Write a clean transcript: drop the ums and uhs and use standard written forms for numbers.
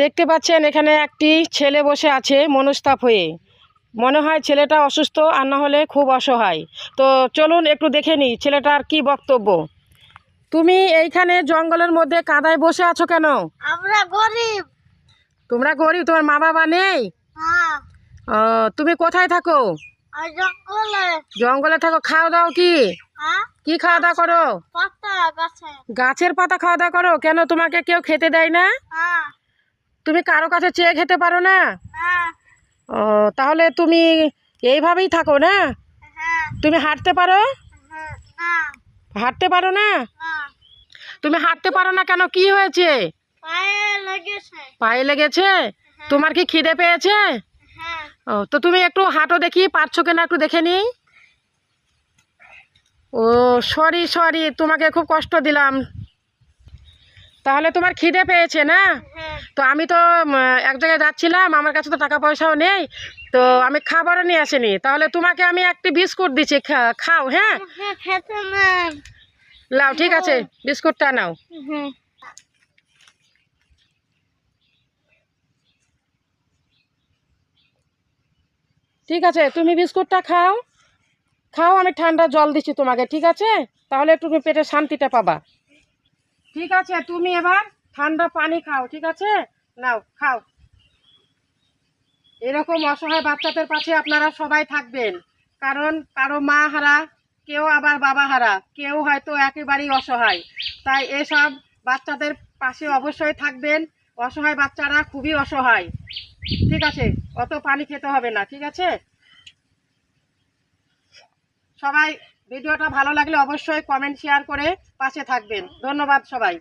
দেখতে পাচ্ছেন এখানে একটি ছেলে বসে আছে মনস্তাপ হয়ে। মনে হয় ছেলেটা অসুস্থ আর না হলে খুব অসহায়। তো চলুন একটু দেখে নিই ছেলেটার কি বক্তব্য। তুমি এইখানে জঙ্গলের মধ্যে কাদায় বসে আছো কেন? আমরা গরিব। তোমরা গরিব, তোমার মা বাবা নেই? হ্যাঁ। তুমি কোথায় থাকো? আর জঙ্গলে। জঙ্গলে থাকো। খাওয়া দাও কি? হ্যাঁ। কি খাওয়া দাওয়া করো? পাতা গাছে। গাছের পাতা খাওয়া দাওয়া করো? কেন, তোমাকে কেউ খেতে দেয় না? হ্যাঁ। তুমি কারো কাছে চেয়ে খেতে পারো না? হ্যাঁ। তাহলে তুমি এইভাবেই থাকো না? হ্যাঁ। তুমি হাঁটতে পারো? হ্যাঁ। না। হাঁটতে পারো না? না। তুমি হাঁটতে পারো না কেন, কি হয়েছে? পায়ে লেগেছে। পায়ে লেগেছে? তোমার কি খিদে পেয়েছে? হ্যাঁ। তো তুমি একটু হাঁটো দেখি, পারছো কিনা একটু দেখে নিই। ও সরি সরি, তোমাকে খুব কষ্ট দিলাম। তাহলে তোমার খিদে পেয়েছে না? হ্যাঁ। তো আমি তো এক জায়গায় যাচ্ছিলাম, আমার কাছে তো টাকা পয়সাও নেই, তো আমি খাবারও নিয়ে আসিনি। তাহলে তোমাকে আমি একটি বিস্কুট দিচ্ছি, খাও। হ্যাঁ, খেতে না। লাও, ঠিক আছে, বিস্কুটটা নাও। হ্যাঁ। ঠিক আছে, তুমি বিস্কুটটা খাও। খাও, আমি ঠান্ডা জল দিচ্ছি তোমাকে, ঠিক আছে? তাহলে একটু তুমি পেটে শান্তিটা পাবা। ঠিক আছে, তুমি এবার ঠান্ডা পানি খাও, ঠিক আছে? নাও, খাও। এরকম অসহায় বাচ্চাদের পাশে আপনারা সবাই থাকবেন, কারণ কারো মা হারা, কেউ আবার বাবা হারা, কেউ হয়তো একেবারেই অসহায়। তাই এসব বাচ্চাদের পাশে অবশ্যই থাকবেন। অসহায় বাচ্চারা খুবই অসহায়। ঠিক আছে, অত পানি খেতে হবে না, ঠিক আছে? সবাই ভিডিওটা ভালো লাগলে অবশ্যই কমেন্ট শেয়ার করে পাশে থাকবেন। ধন্যবাদ সবাই।